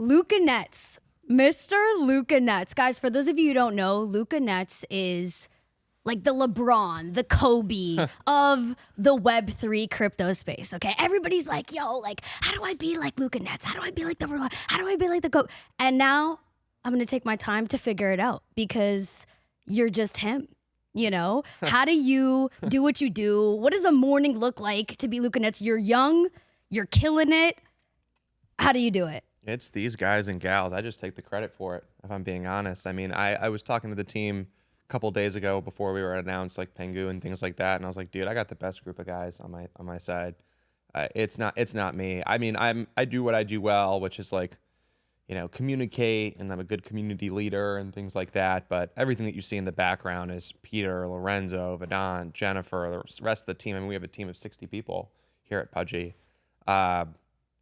Luca Netz, Mr. Luca Netz. Guys, for those of you who don't know, Luca Netz is like the LeBron, the Kobe of the Web3 crypto space, okay? Everybody's like, yo, like, how do I be like Luca Netz? How do I be like the LeBron? How do I be like the Kobe? And now I'm gonna take my time to figure it out because you're just him. You know, how do you do what you do? What does a morning look like to be Luca Netz? You're young, you're killing it. How do you do it? It's these guys and gals. I just take the credit for it, if I'm being honest. I mean, I was talking to the team a couple days ago before we were announced, like Pengu and things like that, and I was like, dude, I got the best group of guys on my side. It's not me. I mean, I do what I do well, which is like, you know, communicate, and I'm a good community leader and things like that. But everything that you see in the background is Peter, Lorenzo, Vedant, Jennifer, the rest of the team. I mean, we have a team of 60 people here at Pudgy.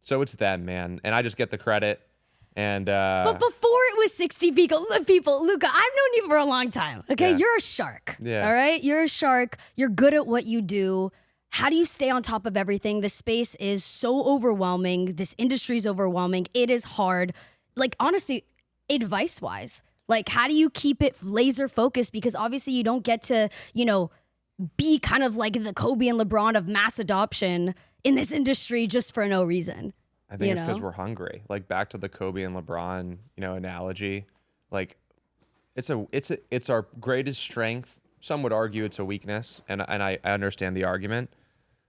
So it's them, man. And I just get the credit. And but before it was 60 people, Luca, I've known you for a long time. Okay, Yeah. You're a shark. Yeah. All right, you're a shark. You're good at what you do. How do you stay on top of everything? The space is so overwhelming. This industry is overwhelming. It is hard. Like, honestly, advice-wise, like, how do you keep it laser focused? Because obviously you don't get to, you know, be kind of like the Kobe and LeBron of mass adoption in this industry just for no reason. I think it's because we're hungry. Like, back to the Kobe and LeBron, you know, analogy. Like, it's our greatest strength. Some would argue it's a weakness, and I understand the argument.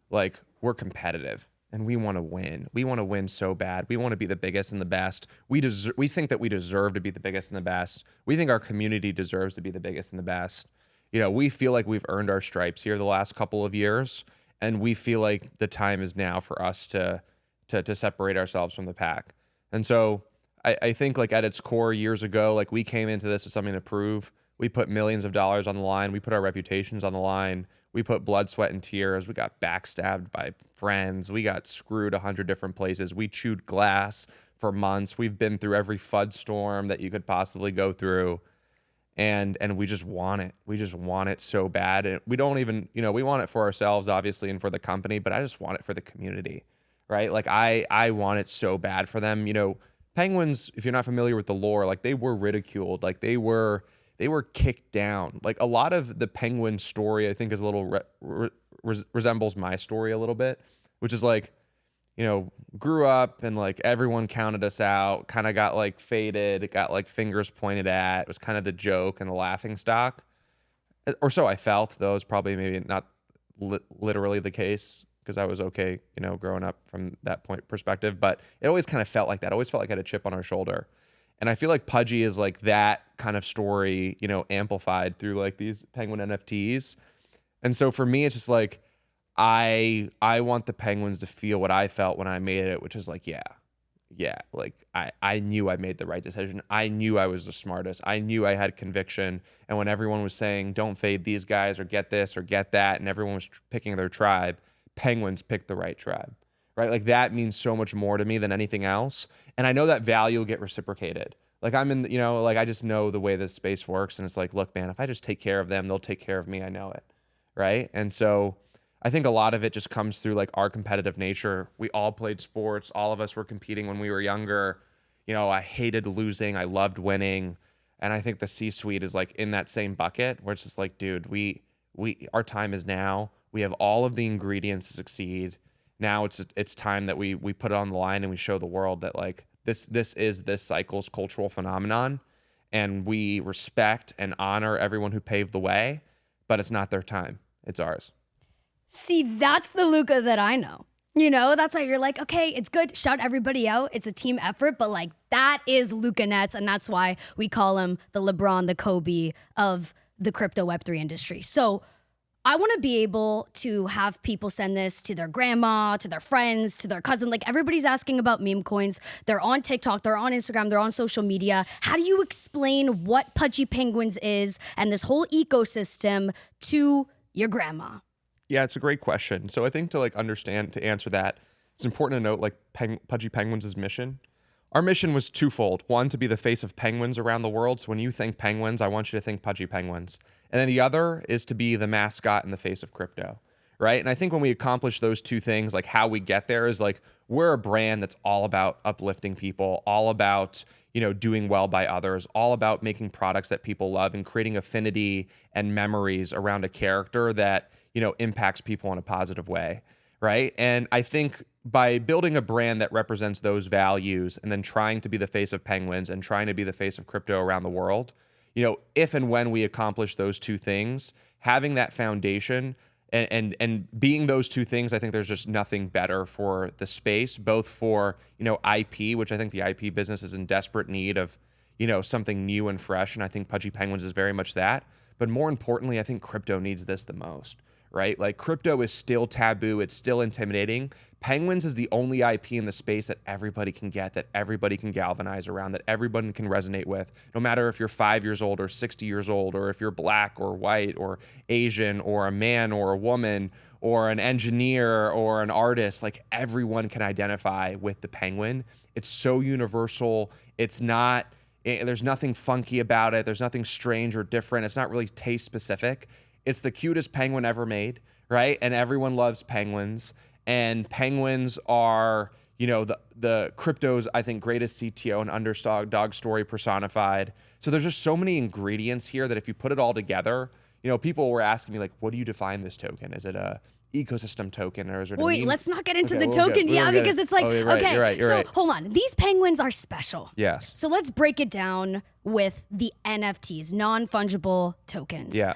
Like, we're competitive. And we want to win. We want to win so bad. We want to be the biggest and the best. We think that we deserve to be the biggest and the best. We think our community deserves to be the biggest and the best. You know, we feel like we've earned our stripes here the last couple of years, and we feel like the time is now for us to separate ourselves from the pack. And so I think, like, at its core, years ago, like, we came into this with something to prove. We put millions of dollars on the line. We put our reputations on the line. We put blood, sweat, and tears. We got backstabbed by friends. We got screwed 100 different places. We chewed glass for months. We've been through every FUD storm that you could possibly go through. And we just want it. We just want it so bad. And we don't even, you know, we want it for ourselves, obviously, and for the company, but I just want it for the community, right? Like, I want it so bad for them. You know, Penguins, if you're not familiar with the lore, like, they were ridiculed. Like, they were kicked down. Like, a lot of the Penguin story, I think, is a little resembles my story a little bit, which is like, you know, grew up and like everyone counted us out, kind of got like faded, got like fingers pointed at. It was kind of the joke and the laughing stock, or so I felt. Though it's probably maybe not literally the case, because I was okay, you know, growing up from that point perspective. But it always kind of felt like that. I always felt like I had a chip on our shoulder. And I feel like Pudgy is like that kind of story, you know, amplified through like these Penguin NFTs. And so for me, it's just like, I want the Penguins to feel what I felt when I made it, which is like, yeah, like I knew I made the right decision. I knew I was the smartest. I knew I had conviction. And when everyone was saying, don't fade these guys or get this or get that, and everyone was picking their tribe, Penguins picked the right tribe. Right? Like, that means so much more to me than anything else. And I know that value will get reciprocated. Like, I'm in, you know, like, I just know the way this space works. And it's like, look, man, if I just take care of them, they'll take care of me. I know it. Right? And so I think a lot of it just comes through like our competitive nature. We all played sports. All of us were competing when we were younger. You know, I hated losing. I loved winning. And I think the C-suite is like in that same bucket where it's just like, dude, our time is now. We have all of the ingredients to succeed. Now it's time that we put it on the line and we show the world that like this is this cycle's cultural phenomenon, and we respect and honor everyone who paved the way, but it's not their time. It's ours. See, that's the Luca that I know. You know, that's why you're like, okay, it's good. Shout everybody out. It's a team effort, but like, that is Luca Netz, and that's why we call him the LeBron, the Kobe of the crypto Web3 industry. So I want to be able to have people send this to their grandma, to their friends, to their cousin. Like, everybody's asking about meme coins. They're on TikTok, they're on Instagram, they're on social media. How do you explain what Pudgy Penguins is and this whole ecosystem to your grandma? Yeah, it's a great question. So I think to answer that, it's important to note like Pudgy Penguins' mission. Our mission was twofold. One, to be the face of penguins around the world. So when you think penguins, I want you to think Pudgy Penguins. And then the other is to be the mascot in the face of crypto, right? And I think when we accomplish those two things, like how we get there is like, we're a brand that's all about uplifting people, all about, doing well by others, all about making products that people love and creating affinity and memories around a character that, impacts people in a positive way, right? And I think by building a brand that represents those values and then trying to be the face of penguins and trying to be the face of crypto around the world, if and when we accomplish those two things, having that foundation and being those two things, I think there's just nothing better for the space, both for, IP, which I think the IP business is in desperate need of, something new and fresh. And I think Pudgy Penguins is very much that. But more importantly, I think crypto needs this the most, right? Like crypto is still taboo. It's still intimidating. Penguins is the only IP in the space that everybody can get, that everybody can galvanize around, that everybody can resonate with, no matter if you're 5 years old or 60 years old, or if you're black or white or Asian or a man or a woman or an engineer or an artist. Like everyone can identify with the penguin. It's so universal. There's nothing funky about it. There's nothing strange or different. It's not really taste specific. It's the cutest penguin ever made, right? And everyone loves penguins. And penguins are, the crypto's, I think, greatest CTO and underdog story personified. So there's just so many ingredients here that if you put it all together, people were asking me like, what do you define this token? Is it a ecosystem token or is it Wait, let's not get into the token. Because it's like, you're right, you're right. Hold on. These penguins are special. Yes. So let's break it down with the NFTs, non-fungible tokens. Yeah.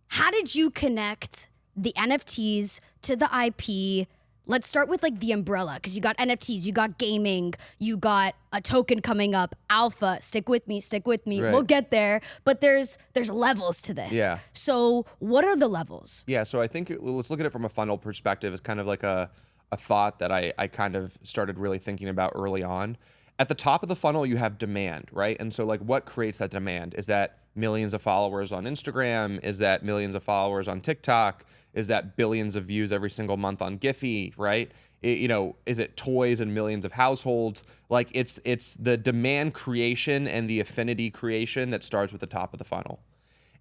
How did you connect the NFTs to the IP? Let's start with like the umbrella, because you got NFTs, you got gaming, you got a token coming up, alpha. Stick with me. Right. We'll get there. But there's levels to this. Yeah. So what are the levels? Yeah. So I think let's look at it from a funnel perspective. It's kind of like a thought that I kind of started really thinking about early on. At the top of the funnel, you have demand, right? And so like what creates that demand? Is that millions of followers on Instagram? Is that millions of followers on TikTok? Is that billions of views every single month on Giphy, right? Is it toys and millions of households? Like it's the demand creation and the affinity creation that starts with the top of the funnel.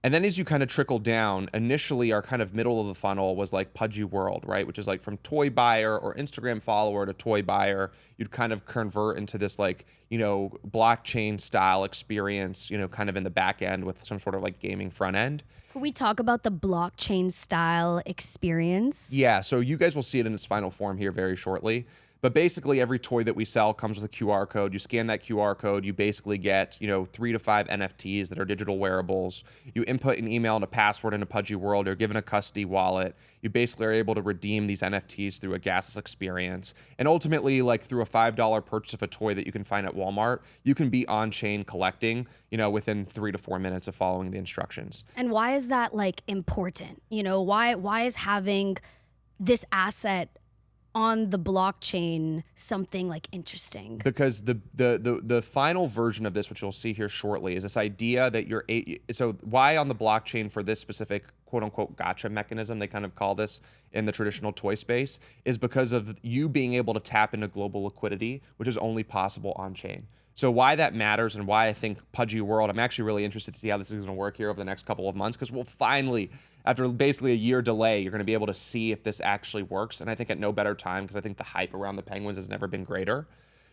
And then as you kind of trickle down, initially our kind of middle of the funnel was like Pudgy World, right? Which is like from toy buyer or Instagram follower to toy buyer, you'd kind of convert into this like, blockchain style experience, kind of in the back end with some sort of like gaming front end. Can we talk about the blockchain style experience? Yeah, so you guys will see it in its final form here very shortly. But basically, every toy that we sell comes with a QR code. You scan that QR code, you basically get, 3 to 5 NFTs that are digital wearables. You input an email and a password in a Pudgy World. You're given a custody wallet. You basically are able to redeem these NFTs through a gasless experience. And ultimately, like through a $5 purchase of a toy that you can find at Walmart, you can be on-chain collecting, within 3 to 4 minutes of following the instructions. And why is that like important? Why is having this asset on the blockchain something like interesting? Because the final version of this, which you'll see here shortly, is this idea that so why on the blockchain for this specific quote unquote gotcha mechanism, they kind of call this in the traditional toy space, is because of you being able to tap into global liquidity, which is only possible on chain. So why that matters and why I think Pudgy World, I'm actually really interested to see how this is going to work here over the next couple of months, because we'll finally, after basically a year delay, you're going to be able to see if this actually works. And I think at no better time, because I think the hype around the Penguins has never been greater,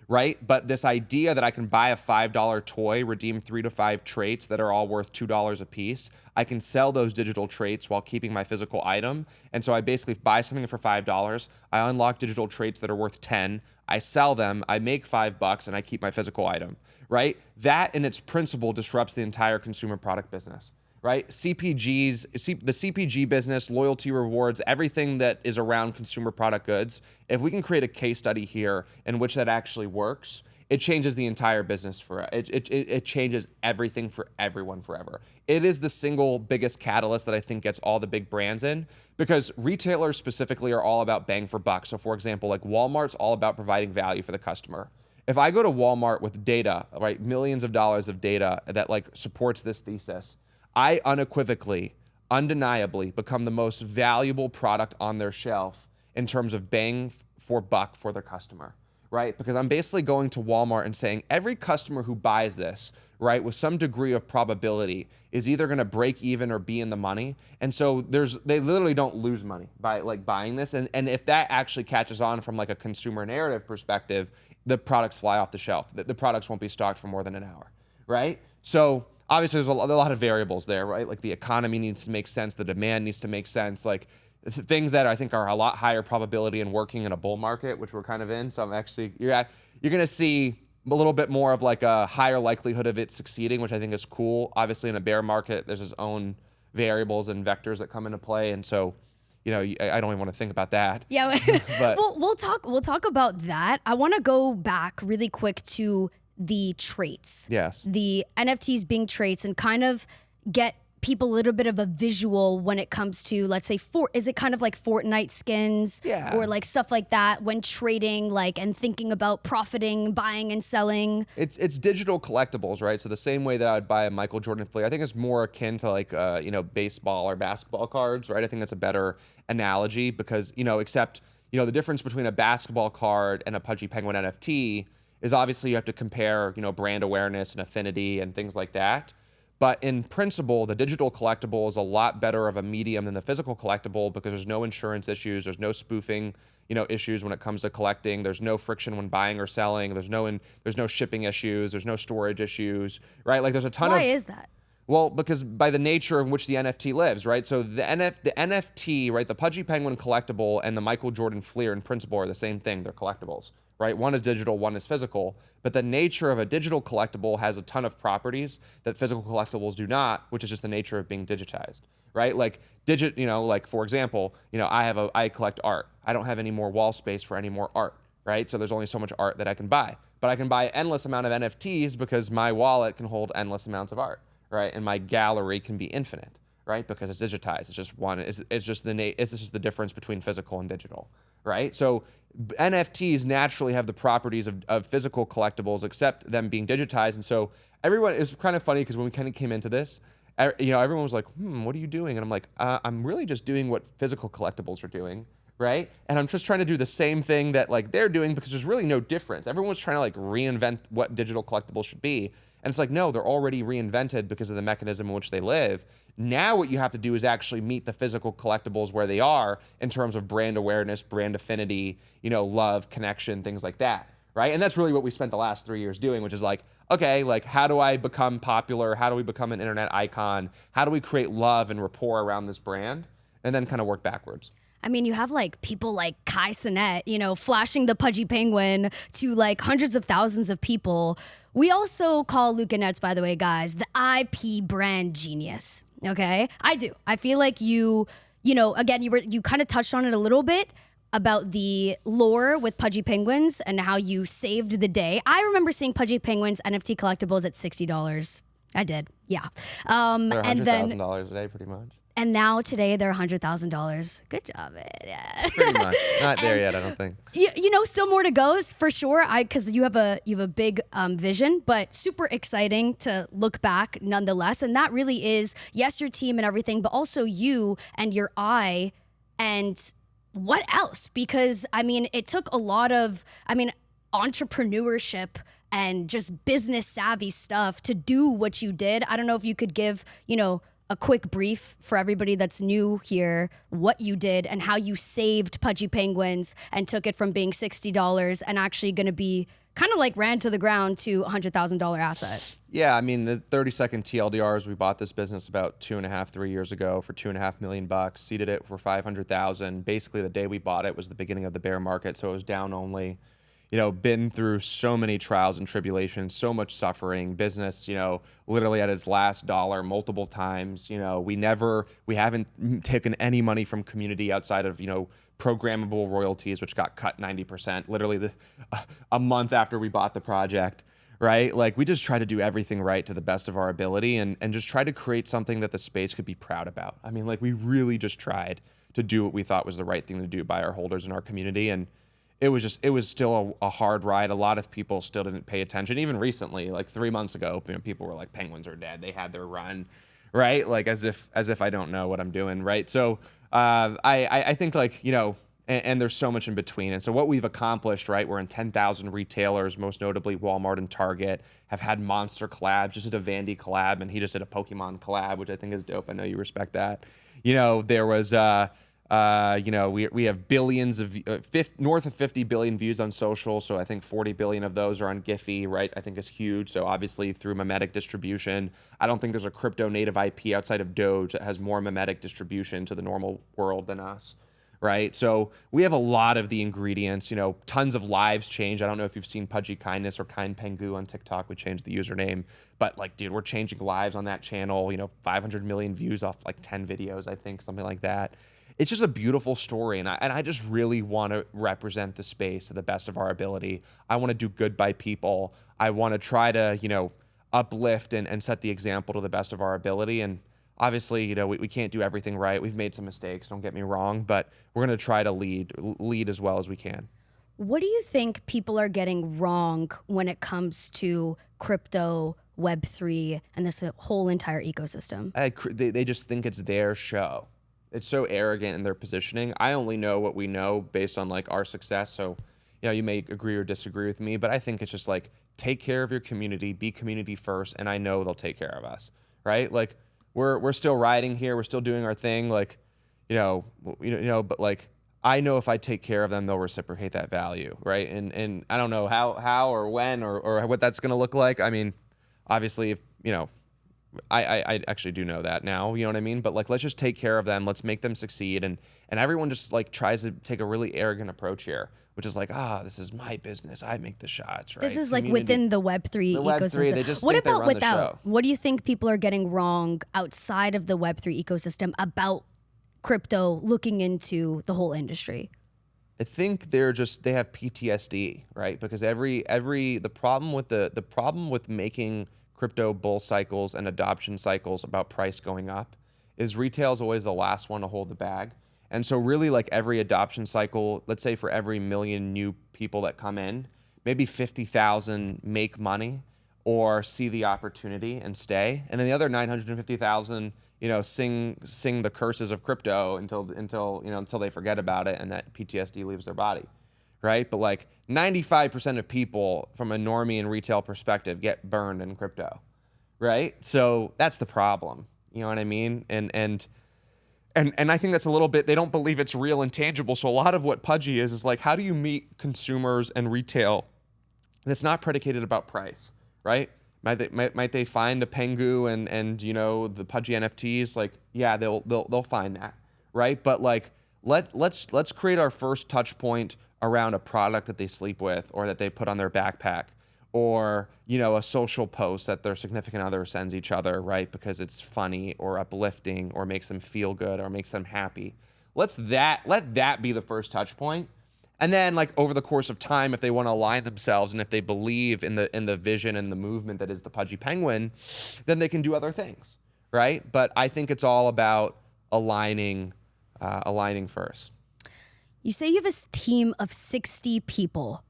right? But this idea that I can buy a $5 toy, redeem 3 to 5 traits that are all worth $2 a piece. I can sell those digital traits while keeping my physical item. And so I basically buy something for $5. I unlock digital traits that are worth 10. I sell them, I make $5, and I keep my physical item, right? That in its principle disrupts the entire consumer product business, right? The CPG business, loyalty rewards, everything that is around consumer product goods. If we can create a case study here in which that actually works, it changes the entire business it changes everything for everyone forever. It is the single biggest catalyst that I think gets all the big brands in, because retailers specifically are all about bang for buck. So for example, like Walmart's all about providing value for the customer. If I go to Walmart with data, right, millions of dollars of data that like supports this thesis, I unequivocally, undeniably become the most valuable product on their shelf in terms of bang for buck for their customer. right? Because I'm basically going to Walmart and saying every customer who buys this, right, with some degree of probability is either going to break even or be in the money. And so they literally don't lose money by like buying this. And if that actually catches on from like a consumer narrative perspective, the products fly off the shelf. The products won't be stocked for more than an hour, right? So obviously there's a lot of variables there, right? Like the economy needs to make sense. The demand needs to make sense. Like things that I think are a lot higher probability in working in a bull market, which we're kind of in. So I'm actually, you're going to see a little bit more of like a higher likelihood of it succeeding, which I think is cool. Obviously in a bear market, there's its own variables and vectors that come into play. And so, you know, I don't even want to think about that. Yeah, but we'll talk about that. I want to go back really quick to the traits. Yes. The NFTs being traits and kind of get people a little bit of a visual when it comes to, let's say, is it kind of like Fortnite skins? Yeah. Or like stuff like that when trading, like, and thinking about profiting, buying and selling? It's digital collectibles, right? So the same way that I would buy a Michael Jordan fleer, I think it's more akin to like, you know, baseball or basketball cards, right? I think that's a better analogy because, you know, except, you know, the difference between a basketball card and a Pudgy Penguin NFT is obviously you have to compare, you know, brand awareness and affinity and things like that. But in principle, the digital collectible is a lot better of a medium than the physical collectible because there's no insurance issues, there's no spoofing, you know, issues when it comes to collecting, there's no friction when buying or selling, there's no shipping issues, there's no storage issues, right? Like there's a ton of. Why is that? Well, because by the nature in which the NFT lives, right? So the NFT, right, the Pudgy Penguin collectible and the Michael Jordan fleer in principle are the same thing. They're collectibles, right? One is digital, one is physical. But the nature of a digital collectible has a ton of properties that physical collectibles do not, which is just the nature of being digitized, right? Like you know, like for example, you know, I collect art. I don't have any more wall space for any more art, right? So there's only so much art that I can buy. But I can buy an endless amount of NFTs because my wallet can hold endless amounts of art, right? And my gallery can be infinite, right? Because it's digitized. It's just one. It's just the difference between physical and digital, right? So NFTs naturally have the properties of physical collectibles, except them being digitized. And so everyone is kind of funny because when we kind of came into this, you know, everyone was like, what are you doing? And I'm like, I'm really just doing what physical collectibles are doing, right? And I'm just trying to do the same thing that like they're doing because there's really no difference. Everyone's trying to like reinvent what digital collectibles should be. And it's like, no, they're already reinvented because of the mechanism in which they live. Now what you have to do is actually meet the physical collectibles where they are in terms of brand awareness, brand affinity, you know, love, connection, things like that, right? And that's really what we spent the last 3 years doing, which is like, okay, like how do I become popular? How do we become an internet icon? How do we create love and rapport around this brand? And then kind of work backwards. I mean, you have like people like Kai Cenat, you know, flashing the Pudgy Penguin to like hundreds of thousands of people. We also call Luca Netz, by the way, guys, the IP brand genius. Okay, I do. I feel like you know, again, you kind of touched on it a little bit about the lore with Pudgy Penguins and how you saved the day. I remember seeing Pudgy Penguins NFT collectibles at $60. I did, yeah. They're and then $100,000 a day, pretty much. And now today they're $100,000. Good job, Ed. Yeah. Pretty much. Not there yet, I don't think. You know, still more to go for sure. Because you have a big vision, but super exciting to look back nonetheless. And that really is, yes, your team and everything, but also you and your eye and what else? Because I mean, it took a lot of, entrepreneurship and just business savvy stuff to do what you did. I don't know if you could give, you know, a quick brief for everybody that's new here, what you did and how you saved Pudgy Penguins and took it from being $60 and actually going to be kind of like ran to the ground to a $100,000 asset. Yeah, I mean, the 30-second TLDRs, we bought this business about 3 years ago for $2.5 million, seeded it for 500,000. Basically, the day we bought it was the beginning of the bear market, so it was down only. You know, been through so many trials and tribulations, so much suffering, business, you know, literally at its last dollar multiple times. You know, we haven't taken any money from community outside of, you know, programmable royalties, which got cut 90%, literally a month after we bought the project, right? Like we just try to do everything right to the best of our ability and just try to create something that the space could be proud about. I mean, like we really just tried to do what we thought was the right thing to do by our holders in our community. And it was still a hard ride. A lot of people still didn't pay attention. Even recently, like 3 months ago, you know, people were like, Penguins are dead. They had their run, right? Like as if I don't know what I'm doing, right? So I think like, you know, And there's so much in between. And so what we've accomplished, right, we're in 10,000 retailers, most notably Walmart and Target, have had monster collabs. Just did a Vandy collab, and he just did a Pokemon collab, which I think is dope. I know you respect that. You know, there was, you know, we have billions of, north of 50 billion views on social. So I think 40 billion of those are on Giphy, right? I think is huge. So obviously through mimetic distribution, I don't think there's a crypto native IP outside of Doge that has more mimetic distribution to the normal world than us. Right. So we have a lot of the ingredients, you know, tons of lives change. I don't know if you've seen Pudgy Kindness or Kind Pengu on TikTok. We changed the username, but like, dude, we're changing lives on that channel, you know, 500 million views off like 10 videos, I think, something like that. It's just a beautiful story. And I just really want to represent the space to the best of our ability. I want to do good by people. I want to try to, you know, uplift and set the example to the best of our ability. And obviously, you know, we can't do everything right. We've made some mistakes, don't get me wrong, but we're going to try to lead as well as we can. What do you think people are getting wrong when it comes to crypto, Web3, and this whole entire ecosystem? They just think it's their show. It's so arrogant in their positioning. I only know what we know based on like our success. So, you know, you may agree or disagree with me, but I think it's just like, take care of your community, be community first, and I know they'll take care of us, right? Like, we're still riding here. We're still doing our thing. Like, you know, but like, I know if I take care of them, they'll reciprocate that value. Right. And I don't know how or when or what that's going to look like. I mean, obviously, if, you know, I actually do know that now, you know what I mean? But like, let's just take care of them. Let's make them succeed. And everyone just like tries to take a really arrogant approach here, which is like, this is my business. I make the shots, right? This is like within the Web3 ecosystem. They just what think about they run without? the show. What do you think people are getting wrong outside of the Web3 ecosystem about crypto looking into the whole industry? I think they have PTSD, right? Because the problem with making crypto bull cycles and adoption cycles about price going up is retail is always the last one to hold the bag. And so really like every adoption cycle, let's say for every million new people that come in, maybe 50,000 make money or see the opportunity and stay. And then the other 950,000, you know, sing the curses of crypto until they forget about it and that PTSD leaves their body. Right? But like 95% of people from a normie and retail perspective get burned in crypto. Right? So that's the problem. You know what I mean? And I think that's a little bit, they don't believe it's real and tangible. So a lot of what Pudgy is like, how do you meet consumers and retail that's not predicated about price, right? Might they find a Pengu and you know, the Pudgy NFTs? Like, yeah, they'll find that, right? But like, let's create our first touch point around a product that they sleep with or that they put on their backpack, or, you know, a social post that their significant other sends each other, right? Because it's funny or uplifting or makes them feel good or makes them happy. Let that be the first touch point. And then like over the course of time, if they want to align themselves and if they believe in the vision and the movement that is the Pudgy Penguin, then they can do other things, right? But I think it's all about aligning first. You say you have a team of 60 people.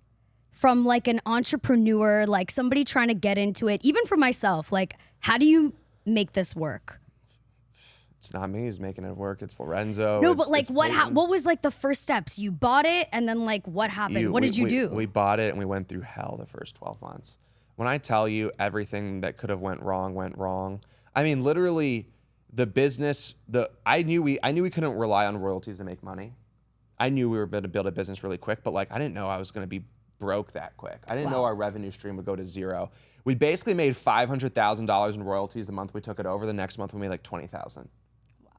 From like an entrepreneur, like somebody trying to get into it, even for myself, like how do you make this work? It's not me who's making it work. It's Lorenzo. No, but like what was like the first steps? You bought it and then like what happened? What did you do? We bought it and we went through hell the first 12 months. When I tell you everything that could have went wrong. I mean, literally the business, I knew we couldn't rely on royalties to make money. I knew we were going to build a business really quick, but like I didn't know I was going to be broke that quick. I didn't know our revenue stream would go to zero. We basically made $500,000 in royalties the month we took it over. The next month we made like 20,000. Wow.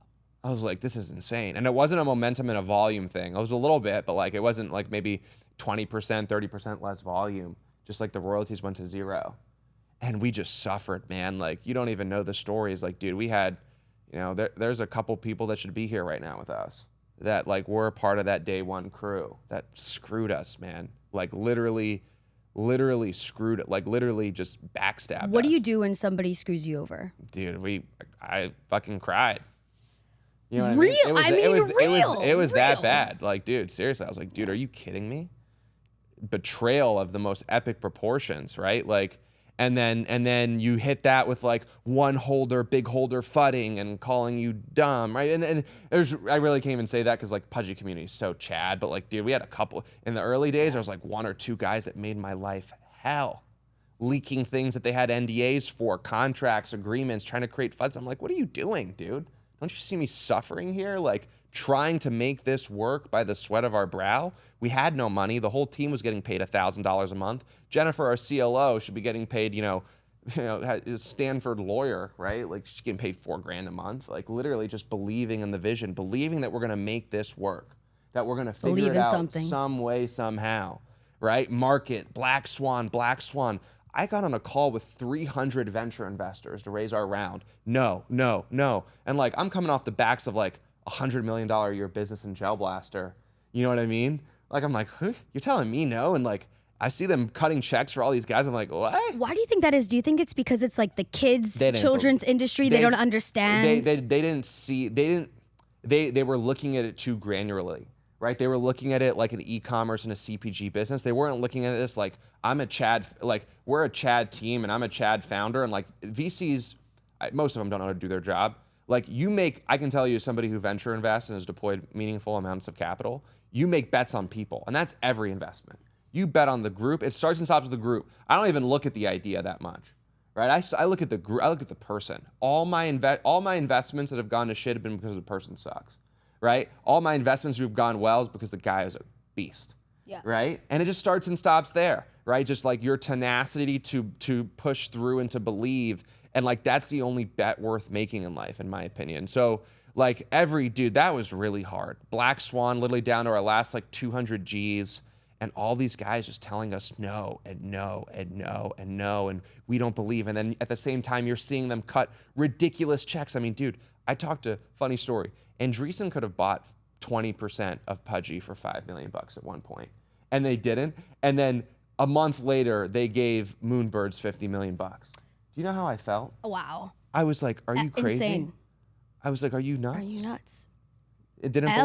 I was like, this is insane. And it wasn't a momentum and a volume thing. It was a little bit, but like it wasn't like maybe 20%, 30% less volume. Just like the royalties went to zero. And we just suffered, man. Like you don't even know the stories. Like, dude, we had, you know, there's a couple people that should be here right now with us that like were a part of that day one crew that screwed us, man. Like literally screwed it. Like literally just backstabbed us. What do you do when somebody screws you over? Dude, I fucking cried. You know what real? I mean? It was real. that bad. Like, dude, seriously. I was like, dude, are you kidding me? Betrayal of the most epic proportions, right? Like, And then you hit that with like one holder, big holder fudding and calling you dumb, right? And I really can't even say that because like Pudgy community is so Chad, but like, dude, we had a couple in the early days. There was like 1 or 2 guys that made my life hell, leaking things that they had NDAs for, contracts, agreements, trying to create FUDs. I'm like, what are you doing, dude? Don't you see me suffering here? Like trying to make this work by the sweat of our brow. We had no money. The whole team was getting paid $1,000 a month. Jennifer, our CLO, should be getting paid, is Stanford lawyer, right? Like she's getting paid $4 grand a month. Like literally just believing in the vision, believing that we're gonna make this work, that we're gonna figure it out some way, somehow, right? Market, black swan. I got on a call with 300 venture investors to raise our round. No. And like, I'm coming off the backs of like $100 million a year business in Gel Blaster. You know what I mean? Like, I'm like, huh? You're telling me no? And like, I see them cutting checks for all these guys. I'm like, what? Why do you think that is? Do you think it's because it's like the children's industry? They don't understand. They didn't see, they were looking at it too granularly. Right? They were looking at it like an e-commerce and a CPG business. They weren't looking at this like we're a Chad team and I'm a Chad founder, and like VCs, most of them don't know how to do their job. Like I can tell you as somebody who venture invests and has deployed meaningful amounts of capital, you make bets on people, and that's every investment. You bet on the group. It starts and stops with the group. I don't even look at the idea that much. Right? I look at the group, I look at the person. All my investments that have gone to shit have been because the person sucks. Right? All my investments who've gone well is because the guy is a beast. Yeah. Right? And it just starts and stops there. Right? Just like your tenacity to push through and to believe. And like that's the only bet worth making in life, in my opinion. So like that was really hard. Black Swan, literally down to our last like 200 G's. And all these guys just telling us no and no and no and no, and we don't believe. And then at the same time, you're seeing them cut ridiculous checks. I mean, dude, funny story. Andreessen could have bought 20% of Pudgy for $5 million at one point, and they didn't. And then a month later, they gave Moonbirds $50 million. Do you know how I felt? Wow. I was like, "Are you crazy?" Insane. I was like, "Are you nuts?" Are you nuts? It didn't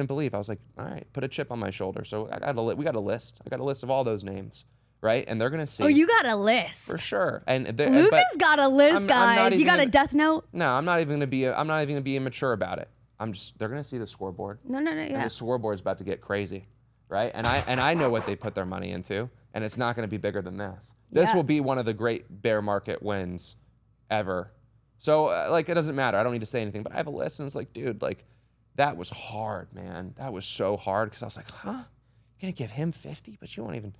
believe. I was like, all right, put a chip on my shoulder. So we got a list. I got a list of all those names, right? And they're gonna see. Oh, you got a list for sure. And Luca's got a list, guys. You got a death note? No, I'm not even gonna be immature about it. They're gonna see the scoreboard. No, yeah. And the scoreboard's about to get crazy, right? And I know what they put their money into, and it's not gonna be bigger than this. This will be one of the great bear market wins ever. So like, it doesn't matter. I don't need to say anything, but I have a list, and it's like, dude, like. That was hard, man. That was so hard because I was like, huh? You're gonna give him 50, but you won't even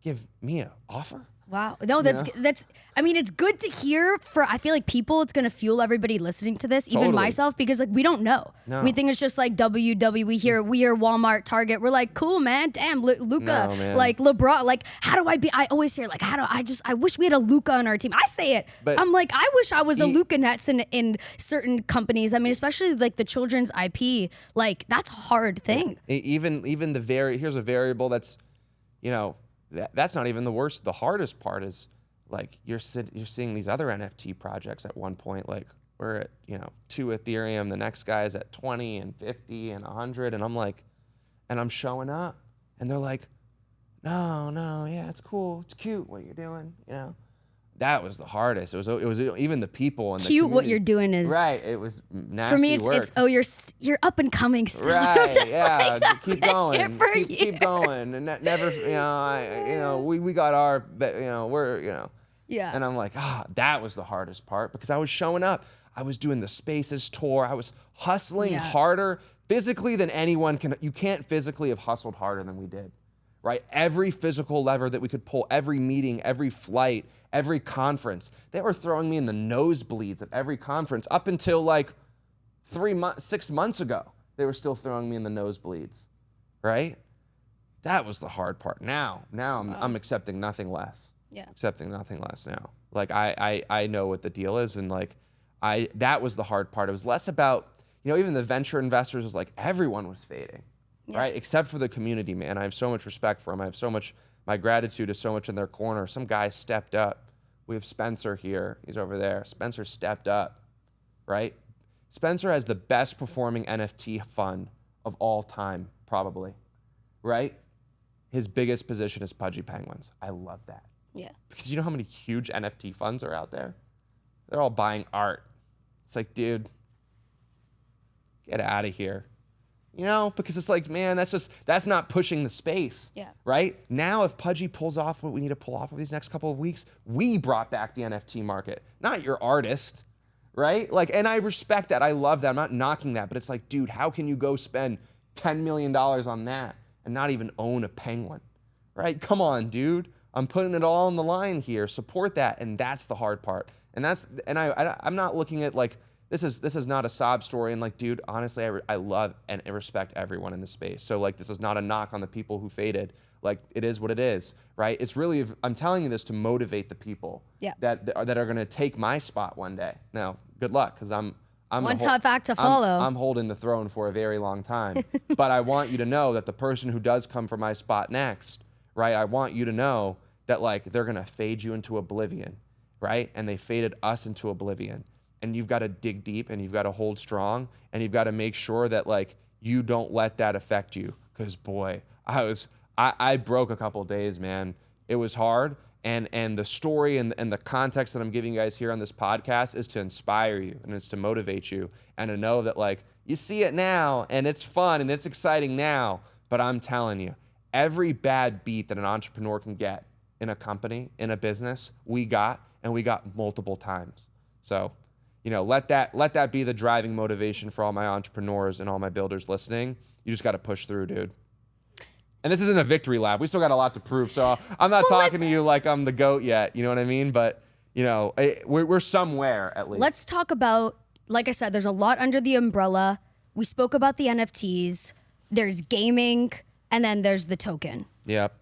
give me an offer? Wow. No, that's I mean, it's good to hear I feel like people, it's gonna fuel everybody listening to this, even myself, because like we don't know. No. We think it's just like WW, we hear Walmart, Target, we're like, cool, man, damn, Luca, like LeBron, like I always hear like, I wish we had a Luca on our team. I say it, but I'm like, I wish I was a Luca Netz in certain companies. I mean, especially like the children's IP, like that's a hard thing. Even here's a variable that's, that's not even the worst. The hardest part is like you're seeing these other NFT projects at one point, like we're at 2 Ethereum, the next guy's at 20 and 50 and 100, and I'm like, and I'm showing up, and they're like, no, yeah, it's cool, it's cute what you're doing, That was the hardest. It was even the people and cute. What you're doing is right. It was nasty. For me, it's you're up and coming still. Right. Yeah. Like, keep going. Keep going. And never. We got our. Yeah. And I'm like, that was the hardest part because I was showing up. I was doing the Spaces tour. I was hustling harder physically than anyone can. You can't physically have hustled harder than we did. Right? Every physical lever that we could pull, every meeting, every flight, every conference, they were throwing me in the nosebleeds at every conference up until like 6 months ago. They were still throwing me in the nosebleeds, right? That was the hard part. Now I'm accepting nothing less. Yeah. Accepting nothing less now. Like I know what the deal is, and like that was the hard part. It was less about, even the venture investors was like everyone was fading. Yeah. Right? Except for the community, man. I have so much respect for them. My gratitude is so much in their corner. Some guy stepped up. We have Spencer here. He's over there. Spencer stepped up, right? Spencer has the best performing NFT fund of all time, probably, right? His biggest position is Pudgy Penguins. I love that. Yeah. Because you know how many huge NFT funds are out there? They're all buying art. It's like, dude, get out of here. You know, because it's like, man, that's not pushing the space. Yeah. Right? Now, if Pudgy pulls off what we need to pull off over these next couple of weeks, we brought back the NFT market, not your artist. Right? Like, and I respect that. I love that. I'm not knocking that. But it's like, dude, how can you go spend $10 million on that and not even own a penguin? Right? Come on, dude. I'm putting it all on the line here. Support that. And that's the hard part. And I'm not looking at like, this is not a sob story. And like, dude, honestly, I love and I respect everyone in the space. So like, this is not a knock on the people who faded. Like, it is what it is, right? It's really, I'm telling you this to motivate the people that are going to take my spot one day. Now, good luck, because I'm one tough act to follow. I'm holding the throne for a very long time. But I want you to know that the person who does come for my spot next, right? I want you to know that like they're going to fade you into oblivion, right? And they faded us into oblivion. And you've got to dig deep and you've got to hold strong and you've got to make sure that like you don't let that affect you. Because boy, I broke a couple days, man. It was hard. And the story and the context that I'm giving you guys here on this podcast is to inspire you and it's to motivate you and to know that like you see it now and it's fun and it's exciting now. But I'm telling you, every bad beat that an entrepreneur can get in a company, in a business, we got multiple times. So, you know, let that be the driving motivation for all my entrepreneurs and all my builders listening. You just got to push through, dude. And this isn't a victory lap. We still got a lot to prove. So I'm not talking to you like I'm the GOAT yet. You know what I mean? But, you know, we're somewhere at least. Let's talk about, like I said, there's a lot under the umbrella. We spoke about the NFTs. There's gaming. And then there's the token. Yep.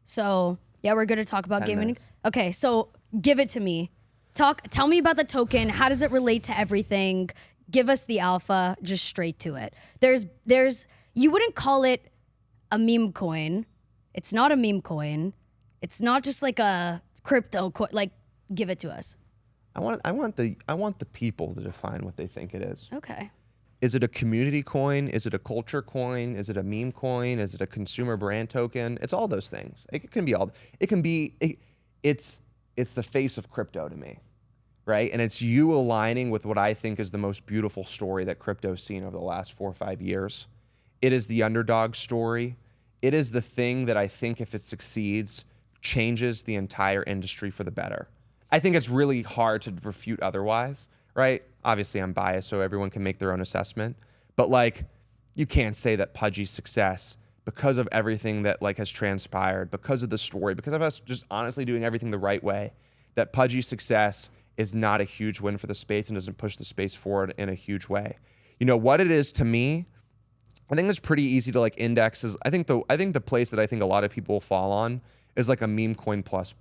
So, yeah, we're going to talk about 10 gaming. minutes. Okay, so give it to me. Tell me about the token. How does it relate to everything? Give us the alpha, just straight to it. You wouldn't call it a meme coin. It's not a meme coin. It's not just like a crypto coin. Like, give it to us. I want the people to define what they think it is. Okay. Is it a community coin? Is it a culture coin? Is it a meme coin? Is it a consumer brand token? It's all those things. It can be all. It can be. It's the face of crypto to me, right? And it's you aligning with what I think is the most beautiful story that crypto's seen over the last 4 or 5 years. It is the underdog story. It is the thing that I think if it succeeds, changes the entire industry for the better. I think it's really hard to refute otherwise, right? Obviously I'm biased, so everyone can make their own assessment. But like, you can't say that Pudgy's success, because of everything that like has transpired, because of the story, because of us just honestly doing everything the right way, that Pudgy's success is not a huge win for the space and doesn't push the space forward in a huge way. You know what it is to me? I think it's pretty easy to like index. I think the place that I think a lot of people fall on is like a meme coin plus,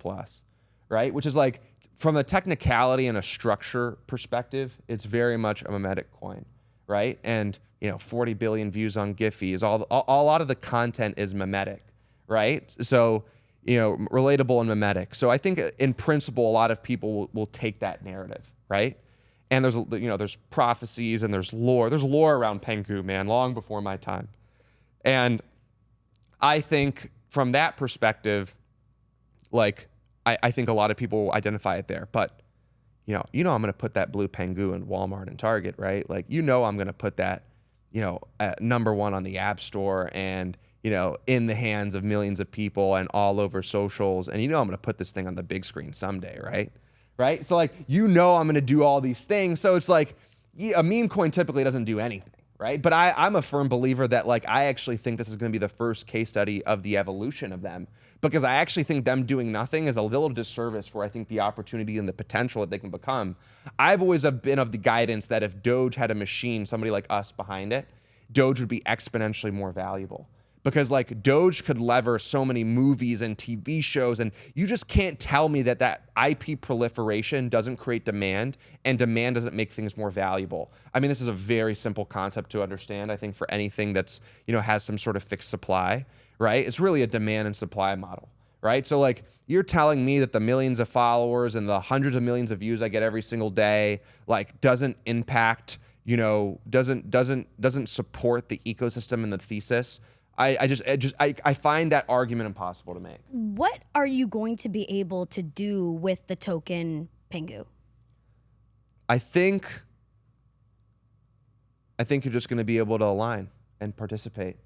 right? Which is like, from a technicality and a structure perspective, it's very much a memetic coin, right? And you know, 40 billion views on Giphy is a lot of the content is memetic, right? So, you know, relatable and memetic. So I think in principle, a lot of people will take that narrative, right? And there's prophecies and there's lore. There's lore around Pengu, man, long before my time. And I think from that perspective, like, I think a lot of people will identify it there. But, you know, I'm going to put that blue Pengu in Walmart and Target, right? Like, I'm going to put that, you know, at #1 on the App Store and, you know, in the hands of millions of people and all over socials. And, I'm going to put this thing on the big screen someday, right? Right? So, like, I'm going to do all these things. So it's like a meme coin typically doesn't do anything, right? But I'm a firm believer that, like, I actually think this is going to be the first case study of the evolution of them, because I actually think them doing nothing is a little disservice for, I think, the opportunity and the potential that they can become. I've always been of the guidance that if Doge had a machine, somebody like us behind it, Doge would be exponentially more valuable. Because like Doge could lever so many movies and TV shows, and you just can't tell me that IP proliferation doesn't create demand, and demand doesn't make things more valuable. I mean, this is a very simple concept to understand, I think, for anything that's, you know, has some sort of fixed supply, right? It's really a demand and supply model, right? So like, you're telling me that the millions of followers and the hundreds of millions of views I get every single day, like, doesn't impact, you know, doesn't support the ecosystem and the thesis I find that argument impossible to make. What are you going to be able to do with the token Pengu? I think you're just going to be able to align and participate.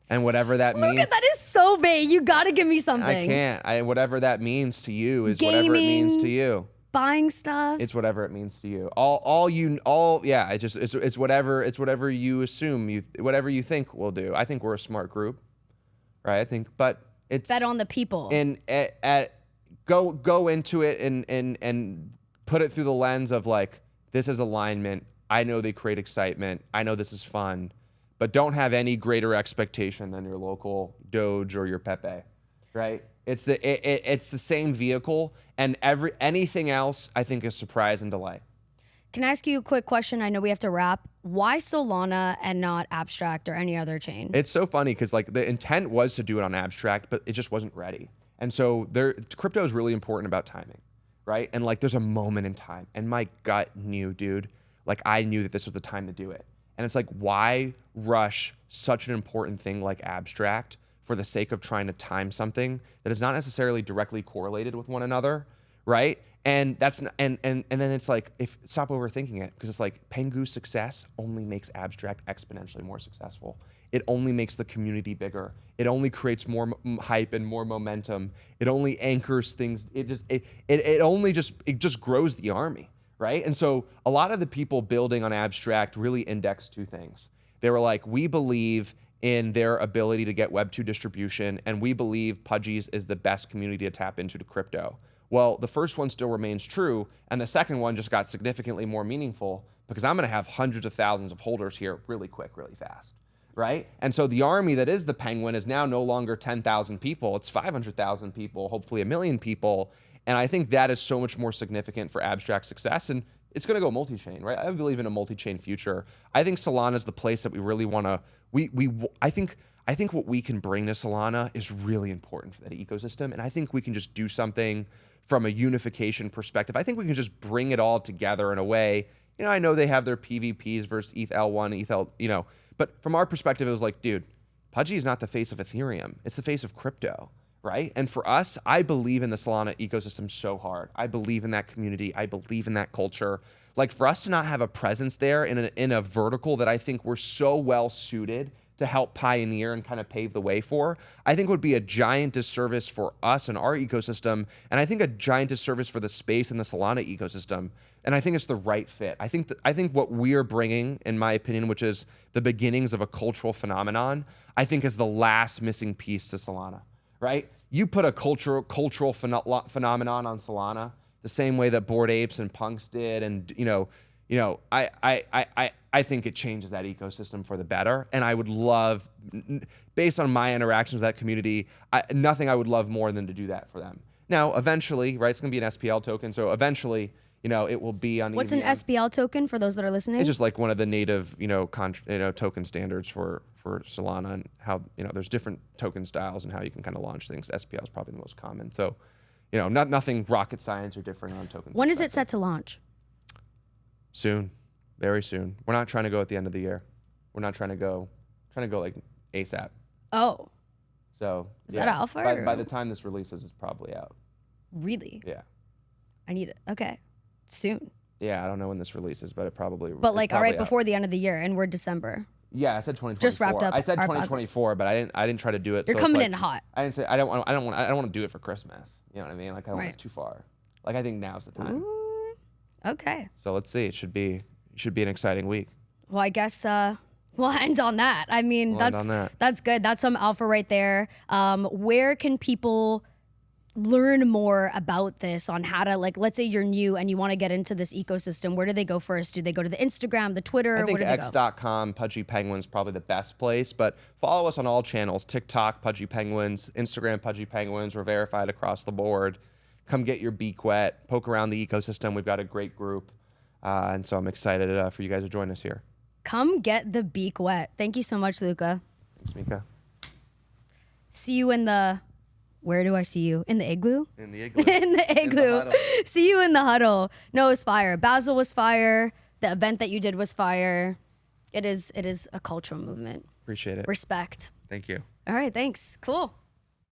And whatever that means. Luca, that is so vague. You got to give me something. I can't. Whatever that means to you is whatever it means to you. Buying stuff. It's whatever it means to you. It's whatever you assume, whatever you think we'll do. I think we're a smart group, right? But it's bet on the people. And go into it and put it through the lens of like, this is alignment. I know they create excitement. I know this is fun, but don't have any greater expectation than your local Doge or your Pepe, right? It's the same vehicle, and anything else I think is surprise and delight. Can I ask you a quick question? I know we have to wrap. Why Solana and not Abstract or any other chain? It's so funny because like the intent was to do it on Abstract, but it just wasn't ready. And so crypto is really important about timing, right? And like there's a moment in time, and my gut knew, dude, like I knew that this was the time to do it. And it's like, why rush such an important thing like Abstract for the sake of trying to time something that is not necessarily directly correlated with one another, right? And that's and then it's like, stop overthinking it, because it's like Pengu's success only makes Abstract exponentially more successful. It only makes the community bigger. It only creates more hype and more momentum. It only anchors things. It just grows the army, right? And so a lot of the people building on Abstract really indexed two things. They were like, we believe in their ability to get Web2 distribution, and we believe Pudgy's is the best community to tap into to crypto. Well, the first one still remains true, and the second one just got significantly more meaningful because I'm gonna have hundreds of thousands of holders here really quick, really fast, right? And so the army that is the Penguin is now no longer 10,000 people, it's 500,000 people, hopefully 1 million people, and I think that is so much more significant for Abstract success, and it's gonna go multi-chain, right? I believe in a multi-chain future. I think Solana is the place that we really wanna, I think what we can bring to Solana is really important for that ecosystem, and I think we can just do something from a unification perspective. I think we can just bring it all together in a way. You know, I know they have their PVPs versus ETH L1, ETH L, but from our perspective, it was like, dude, Pudgy is not the face of Ethereum. It's the face of crypto, right? And for us, I believe in the Solana ecosystem so hard. I believe in that community. I believe in that culture. Like for us to not have a presence there in a vertical that I think we're so well suited to help pioneer and kind of pave the way for, I think would be a giant disservice for us and our ecosystem, and I think a giant disservice for the space and the Solana ecosystem. And I think it's the right fit. I think what we're bringing, in my opinion, which is the beginnings of a cultural phenomenon, I think is the last missing piece to Solana, right? You put a cultural phenomenon on Solana the same way that Bored Apes and Punks did, and I think it changes that ecosystem for the better. And I would love, based on my interactions with that community, nothing I would love more than to do that for them. Now, eventually, right, it's going to be an SPL token. So eventually, it will be on What's EVM. an SPL token for those that are listening? It's just like one of the native, token standards for Solana, and how, there's different token styles and how you can kind of launch things. SPL is probably the most common. So, nothing rocket science or different on token. When is it set to launch? Soon, very soon. We're not trying to go at the end of the year. We're not trying to go like ASAP. Oh. So is that alpha? By the time this releases, it's probably out. Really? Yeah. I need it. Okay. Soon. Yeah, I don't know when this releases, but it probably. But like, all right, before the end of the year, and we're December. Yeah, I said 2024. Just wrapped up. I said 2024, but I didn't try to do it. You're coming in hot. I didn't say I don't want to do it for Christmas. You know what I mean? Like I don't want it too far. Like I think now's the time. Ooh. Okay. So let's see. It should be an exciting week. Well, I guess we'll end on that. I mean, that's good. That's some alpha right there. Where can people learn more about this, on how to, like, let's say you're new and you want to get into this ecosystem? Where do they go first? Do they go to the Instagram, the Twitter? I think where do they go? x.com, Pudgy Penguins, probably the best place. But follow us on all channels: TikTok, Pudgy Penguins; Instagram, Pudgy Penguins. We're verified across the board. Come get your beak wet. Poke around the ecosystem. We've got a great group. And so I'm excited for you guys to join us here. Come get the beak wet. Thank you so much, Luca. Thanks, Mika. See you in the... Where do I see you? In the igloo? In the igloo. In the igloo. In the See you in the huddle. No, it was fire. Basel was fire. The event that you did was fire. It is a cultural movement. Appreciate it. Respect. Thank you. All right, thanks. Cool.